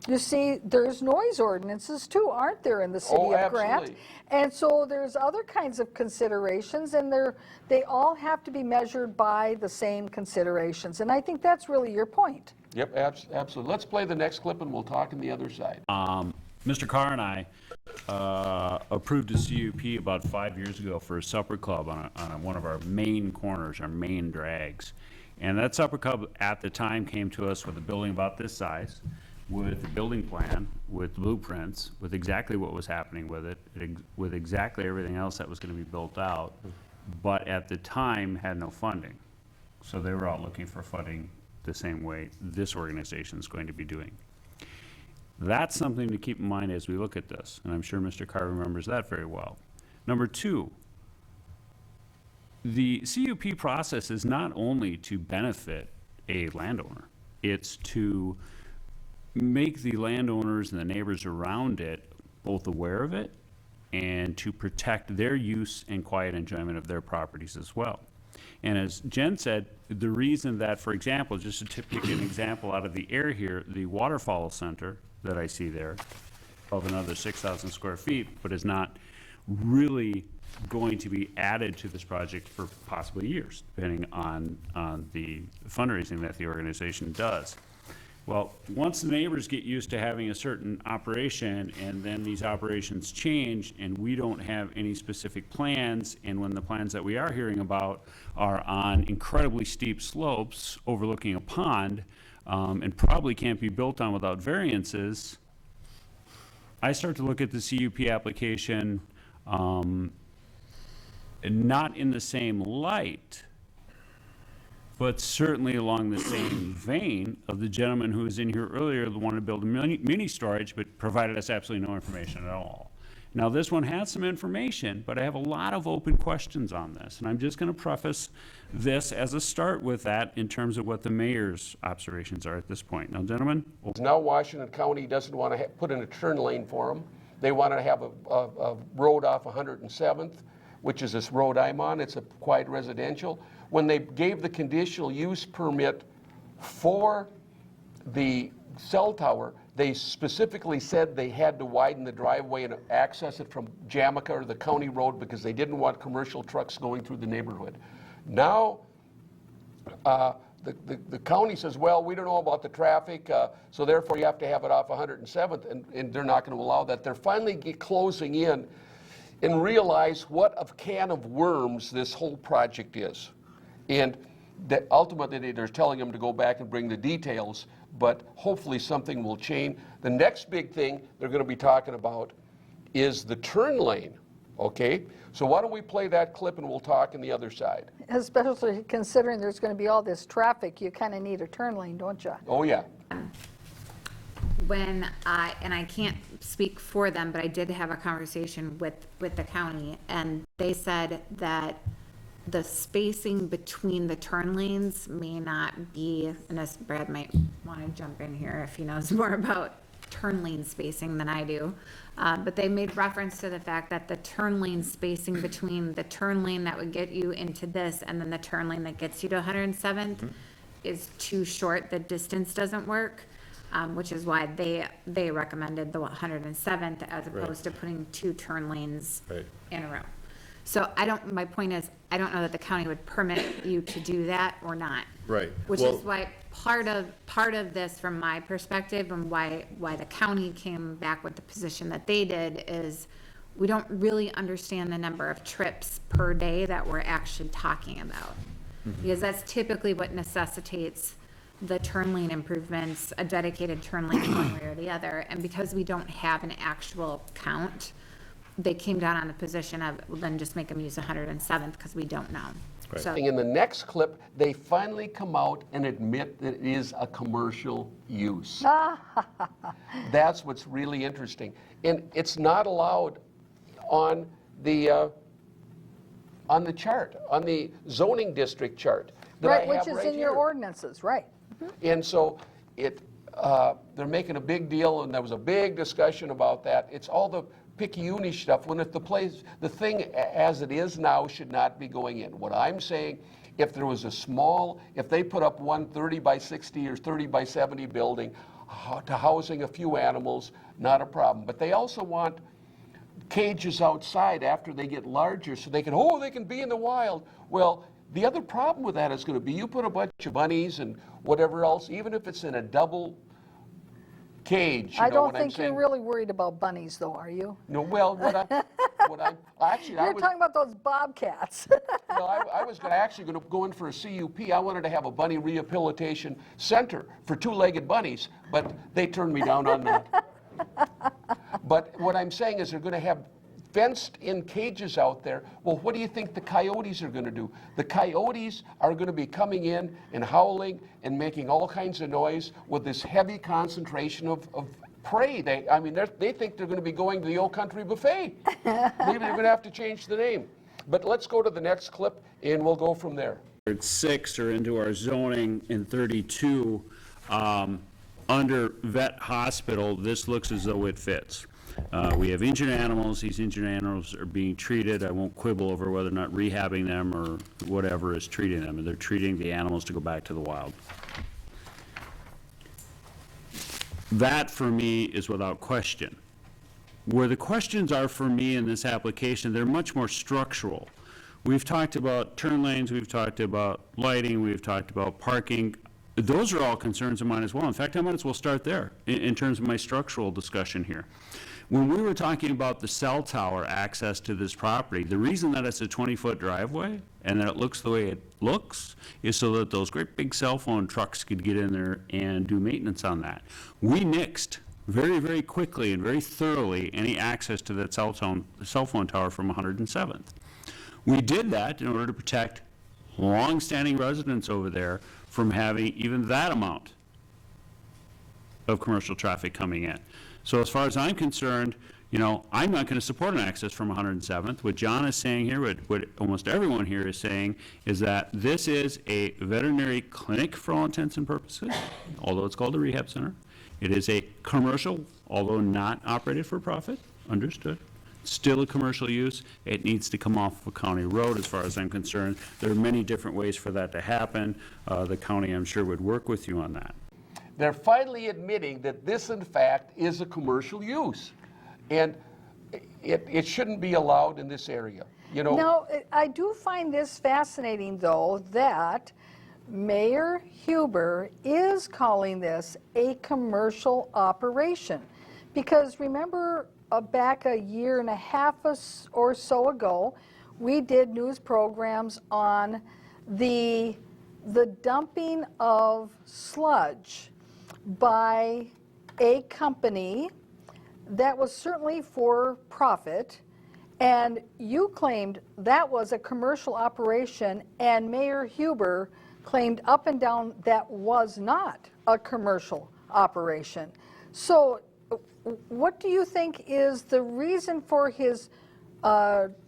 You see, there's noise ordinances too, aren't there, in the city Oh, of Grant? absolutely. And so there's other kinds of considerations, and they all have to be measured by the same considerations. And I think that's really your point. Yep, absolutely. Let's play the next clip and we'll talk on the other side. Mr. Carr and I approved a CUP about 5 years ago for a supper club on one of our main corners, our main drags. And that supper club at the time came to us with a building about this size, with a building plan, with blueprints, with exactly what was happening with it, with exactly everything else that was going to be built out, but at the time had no funding. So they were out looking for funding the same way this organization is going to be doing. That's something to keep in mind as we look at this, and I'm sure Mr. Carr remembers that very well. Number two, the CUP process is not only to benefit a landowner, it's to make the landowners and the neighbors around it both aware of it and to protect their use and quiet enjoyment of their properties as well. And as Jen said, the reason that, for example, just to pick an example out of the air here, the waterfowl center that I see there of another 6,000 square feet, but is not really going to be added to this project for possibly years, depending on the fundraising that the organization does. Well, once the neighbors get used to having a certain operation and then these operations change and we don't have any specific plans, and when the plans that we are hearing about are on incredibly steep slopes overlooking a pond and probably can't be built on without variances, I start to look at the CUP application not in the same light, but certainly along the same vein of the gentleman who was in here earlier that wanted to build a mini storage but provided us absolutely no information at all. Now, this one has some information, but I have a lot of open questions on this, and I'm just going to preface this as a start with that in terms of what the mayor's observations are at this point. Now, gentlemen, Now Washington County doesn't want to put in a turn lane for them. they wanted to have a road off 107th, which is this road I'm on. It's a quiet residential. When they gave the conditional use permit for the cell tower, they specifically said they had to widen the driveway and access it from Jamaica or the county road because they didn't want commercial trucks going through the neighborhood. Now, the county says, well, we don't know about the traffic, so therefore you have to have it off 107th, and they're not going to allow that. They're finally closing in and realize what a can of worms this whole project is. And that ultimately they're telling them to go back and bring the details, but hopefully something will change. The next big thing they're going to be talking about is the turn lane, okay? So why don't we play that clip and we'll talk on the other side. Especially considering there's going to be all this traffic, you kind of need a turn lane, don't you? Oh, yeah. And I can't speak for them, but I did have a conversation with the county, and they said that the spacing between the turn lanes may not be, and as Brad might want to jump in here if he knows more about turn lane spacing than I do, but they made reference to the fact that the turn lane spacing between the turn lane that would get you into this and then the turn lane that gets you to 107th is too short, the distance doesn't work, which is why they recommended the 107th as opposed to putting two turn lanes in a row. So my point is, I don't know that the county would permit you to do that or not. Right. Which is why part of this, from my perspective, and why the county came back with the position that they did, is we don't really understand the number of trips per day that we're actually talking about. Because that's typically what necessitates the turn lane improvements, a dedicated turn lane one way or the other. And because we don't have an actual count, they came down on the position of, well, then just make them use 107th because we don't know. Right. So, In the next clip, they finally come out and admit that it is a commercial use. That's what's really interesting. And it's not allowed on the chart, on the zoning district chart that I Right, which have is right in your here. ordinances, right. And so they're making a big deal, and there was a big discussion about that. It's all the picayune stuff, when if the thing as it is now should not be going in. What I'm saying, if there was if they put up one 30 by 60 or 30 by 70 building to housing a few animals, not a problem. But they also want cages outside after they get larger so they can be in the wild. Well, the other problem with that is going to be you put a bunch of bunnies and whatever else, even if it's in a double cage, you I know don't what I'm think you're saying? really worried about bunnies, though, are you? No, well, actually, I You're was, talking about those bobcats. well, I was actually going to go in for a CUP. I wanted to have a bunny rehabilitation center for two-legged bunnies, but they turned me down on that. But what I'm saying is they're going to have fenced-in cages out there. Well, what do you think the coyotes are going to do? The coyotes are going to be coming in and howling and making all kinds of noise with this heavy concentration of prey. They think they're going to be going to the Old Country Buffet. Maybe they're going to have to change the name. But let's go to the next clip, and we'll go from there. 6 are into our zoning in 32. Under vet hospital, this looks as though it fits. We have injured animals. These injured animals are being treated. I won't quibble over whether or not rehabbing them or whatever is treating them. They're treating the animals to go back to the wild. That, for me, is without question. Where the questions are for me in this application, they're much more structural. We've talked about turn lanes, we've talked about lighting, we've talked about parking. Those are all concerns of mine as well. In fact, I might as well start there in terms of my structural discussion here. When we were talking about the cell tower access to this property, the reason that it's a 20-foot driveway and that it looks the way it looks is so that those great big cell phone trucks could get in there and do maintenance on that. We nixed very, very quickly and very thoroughly any access to that cell phone tower from 107th. We did that in order to protect long-standing residents over there from having even that amount of commercial traffic coming in. So as far as I'm concerned, I'm not going to support an access from 107th. What John is saying here, what almost everyone here is saying, is that this is a veterinary clinic for all intents and purposes, although it's called a rehab center. It is a commercial, although not operated for profit, Understood. Still a commercial use. It needs to come off of a county road, as far as I'm concerned. There are many different ways for that to happen. The county, I'm sure, would work with you on that. They're finally admitting that this, in fact, is a commercial use. And it shouldn't be allowed in this area, you know? Now, I do find this fascinating, though, that Mayor Huber is calling this a commercial operation. Because remember, back a year and a half or so ago, we did news programs on the dumping of sludge by a company that was certainly for profit, and you claimed that was a commercial operation, and Mayor Huber claimed up and down that was not a commercial operation. So what do you think is the reason for his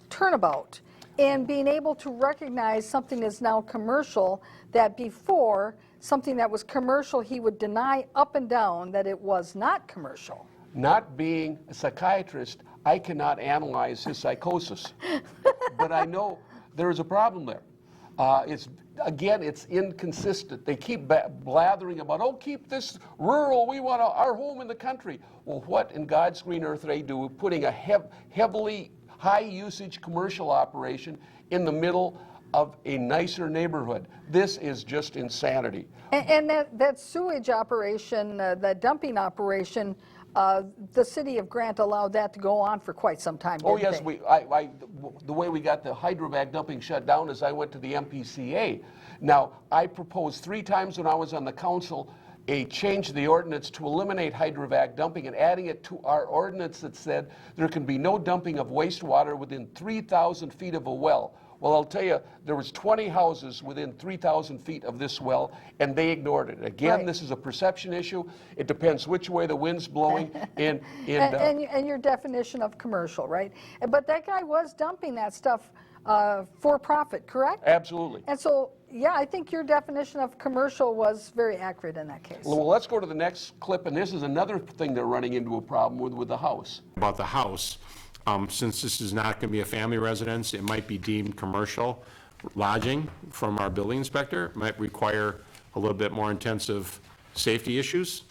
turnabout in being able to recognize something is now commercial, that before something that was commercial he would deny up and down that it was not commercial? Not being a psychiatrist, I cannot analyze his psychosis. But I know there is a problem there. It's inconsistent. They keep blathering about, oh, keep this rural, we want our home in the country. Well, what in God's green earth are they do, putting a heavily high-usage commercial operation in the middle of a nicer neighborhood? This is just insanity. And that sewage operation, that dumping operation, the city of Grant allowed that to go on for quite some time, didn't Oh, yes, they? the way we got the hydrovac dumping shut down is I went to the MPCA. Now, I proposed 3 times when I was on the council a change to the ordinance to eliminate hydrovac dumping and adding it to our ordinance that said there can be no dumping of wastewater within 3,000 feet of a well. Well, I'll tell you, there was 20 houses within 3,000 feet of this well, and they ignored it. Again, Right. This is a perception issue. It depends which way the wind's blowing. And your definition of commercial, right? But that guy was dumping that stuff for profit, correct? Absolutely. And so, yeah, I think your definition of commercial was very accurate in that case. Well, let's go to the next clip, and this is another thing they're running into a problem with the house. About the house, since this is not going to be a family residence, it might be deemed commercial lodging from our building inspector. Might require a little bit more intensive safety issues,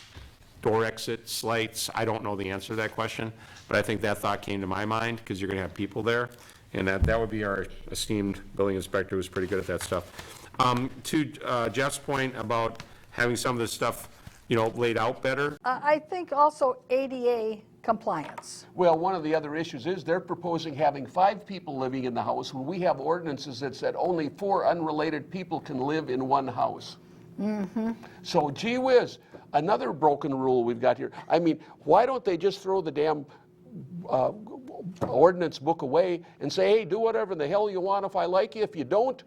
door exits, lights. I don't know the answer to that question, but I think that thought came to my mind because you're going to have people there, and that would be our esteemed building inspector, who's pretty good at that stuff. To Jeff's point about having some of this stuff, laid out better. I think also ADA compliance. Well, one of the other issues is they're proposing having 5 people living in the house when we have ordinances that said only 4 unrelated people can live in one house. Mm-hmm. So, gee whiz, another broken rule we've got here. I mean, why don't they just throw the damn ordinance book away and say, hey, do whatever the hell you want if I like you. If you don't,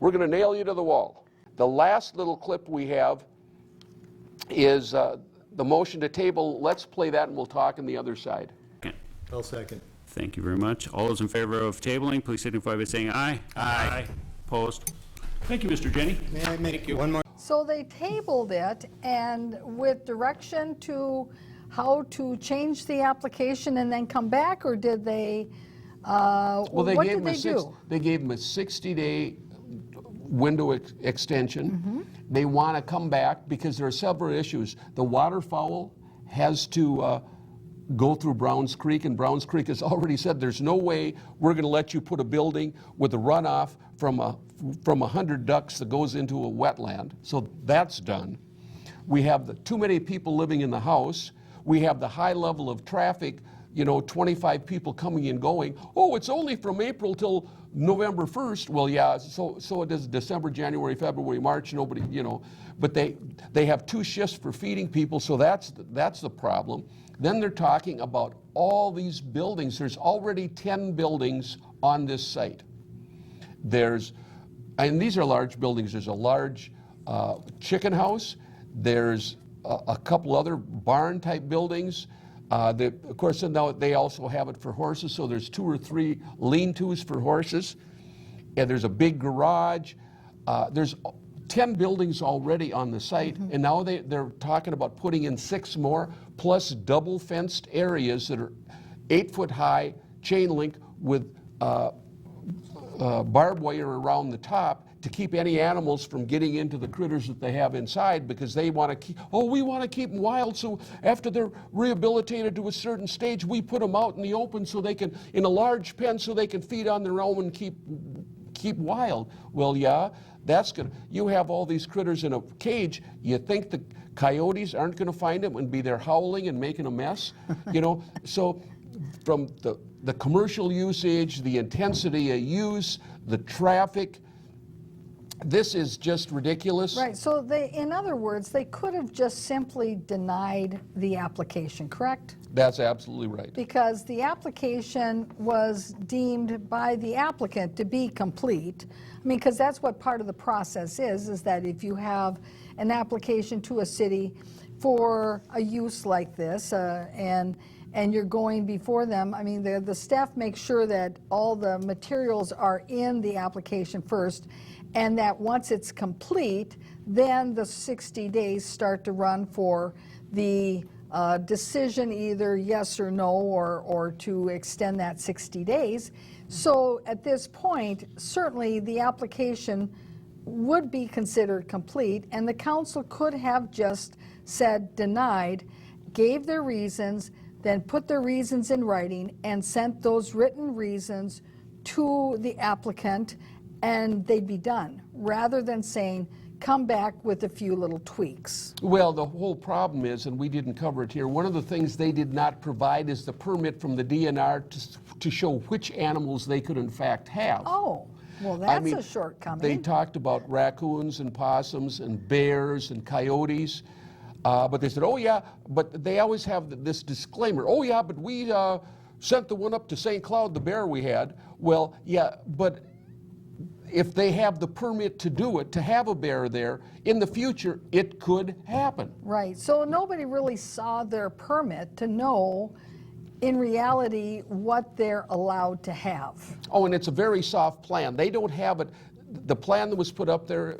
we're going to nail you to the wall. The last little clip we have is the motion to table. Let's play that and we'll talk on the other side. I'll second. Thank you very much. All those in favor of tabling, please signify by saying aye. Aye. Opposed? Thank you, Mr. Jenny. May I make one more? So they tabled it, and with direction to how to change the application and then come back, or did they, what did they do? They gave them a 60-day window extension. They want to come back because there are several issues. The waterfowl has to go through Browns Creek, and Browns Creek has already said there's no way we're going to let you put a building with a runoff from 100 ducks that goes into a wetland. So that's done. We have too many people living in the house. We have the high level of traffic, 25 people coming and going. Oh, it's only from April till November 1st. Well, yeah, so it is December, January, February, March, nobody, but they have 2 shifts for feeding people, so that's the problem. Then they're talking about all these buildings. There's already 10 buildings on this site. And these are large buildings. There's a large chicken house. There's a couple other barn-type buildings. Of course, now they also have it for horses, so there's 2 or 3 lean-tos for horses. And there's a big garage. There's 10 buildings already on the site, and now they're talking about putting in 6 more, plus double-fenced areas that are 8-foot-high chain link with barbed wire around the top to keep any animals from getting into the critters that they have inside, because they want to keep, we want to keep them wild, so after they're rehabilitated to a certain stage, we put them out in the open so they can, in a large pen, so they can feed on their own and keep wild. Well, yeah, that's good. You have all these critters in a cage, you think the coyotes aren't going to find them and be there howling and making a mess? So from the commercial usage, the intensity of use, the traffic, this is just ridiculous. Right, so in other words, they could have just simply denied the application, correct? That's absolutely right. Because the application was deemed by the applicant to be complete. I mean, because that's what part of the process is that if you have an application to a city for a use like this, and you're going before them, I mean, the staff makes sure that all the materials are in the application first, and that once it's complete, then the 60 days start to run for the decision, either yes or no, or to extend that 60 days. So at this point, certainly the application would be considered complete, and the council could have just said denied, gave their reasons, then put their reasons in writing and sent those written reasons to the applicant, and they'd be done, rather than saying, come back with a few little tweaks. Well, the whole problem is, and we didn't cover it here, one of the things they did not provide is the permit from the DNR to show which animals they could in fact have. Oh, well, that's a shortcoming. They talked about raccoons and possums and bears and coyotes, but they said, oh yeah, but they always have this disclaimer, oh yeah, but we sent the one up to St. Cloud, the bear we had. Well, yeah, but if they have the permit to do it, to have a bear there, in the future, it could happen. Right, so nobody really saw their permit to know in reality what they're allowed to have. Oh, and it's a very soft plan. They don't have it. The plan that was put up there,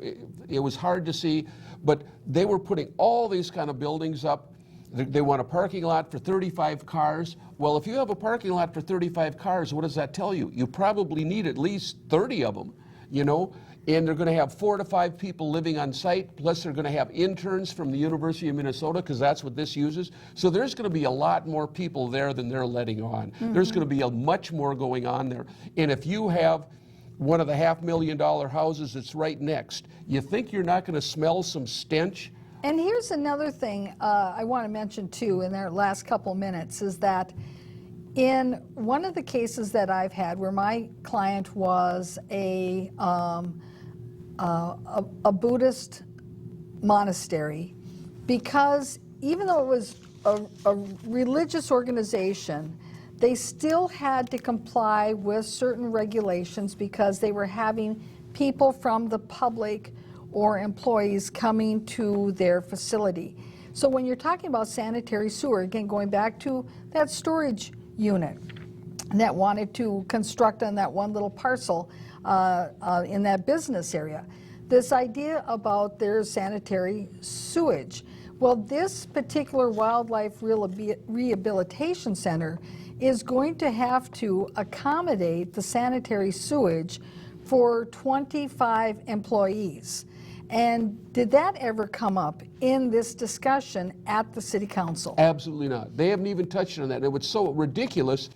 it was hard to see, but they were putting all these kind of buildings up. They want a parking lot for 35 cars. Well, if you have a parking lot for 35 cars, what does that tell you? You probably need at least 30 of them. And they're going to have 4 to 5 people living on site, plus they're going to have interns from the University of Minnesota, because that's what this uses. So there's going to be a lot more people there than they're letting on. There's going to be much more going on there. And if you have one of the $500,000 houses that's right next, you think you're not going to smell some stench? And here's another thing I want to mention too in our last couple minutes is that in one of the cases that I've had where my client was a Buddhist monastery, because even though it was a religious organization, they still had to comply with certain regulations because they were having people from the public or employees coming to their facility. So when you're talking about sanitary sewer, again, going back to that storage unit that wanted to construct on that one little parcel in that business area, this idea about their sanitary sewage. Well, this particular wildlife rehabilitation center is going to have to accommodate the sanitary sewage for 25 employees. And did that ever come up in this discussion at the city council? Absolutely not. They haven't even touched on that. And what's so ridiculous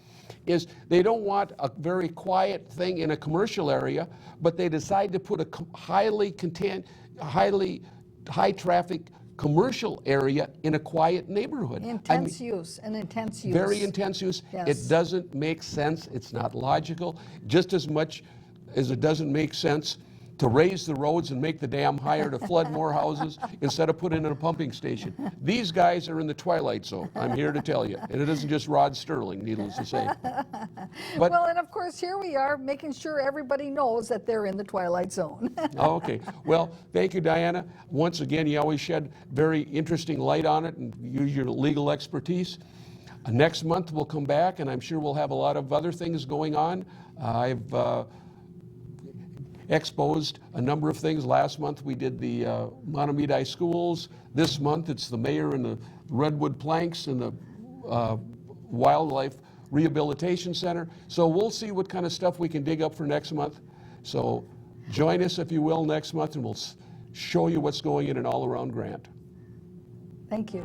is they don't want a very quiet thing in a commercial area, but they decide to put a high traffic commercial area in a quiet neighborhood. Intense use, an intense use. Very intense use. Yes. It doesn't make sense. It's not logical. Just as much as it doesn't make sense to raise the roads and make the dam higher to flood more houses instead of putting in a pumping station. These guys are in the twilight zone, I'm here to tell you. And it isn't just Rod Sterling, needless to say. But, well, and of course, here we are making sure everybody knows that they're in the twilight zone. okay. Well, thank you, Diana. Once again, you always shed very interesting light on it and use your legal expertise. Next month, we'll come back, and I'm sure we'll have a lot of other things going on. I've exposed a number of things. Last month we did the Matamidi schools. This month it's the mayor and the redwood planks and the wildlife Rehabilitation Center. So we'll see what kind of stuff we can dig up for next month. So join us, if you will, next month, and we'll show you what's going in an all-around grant. Thank you.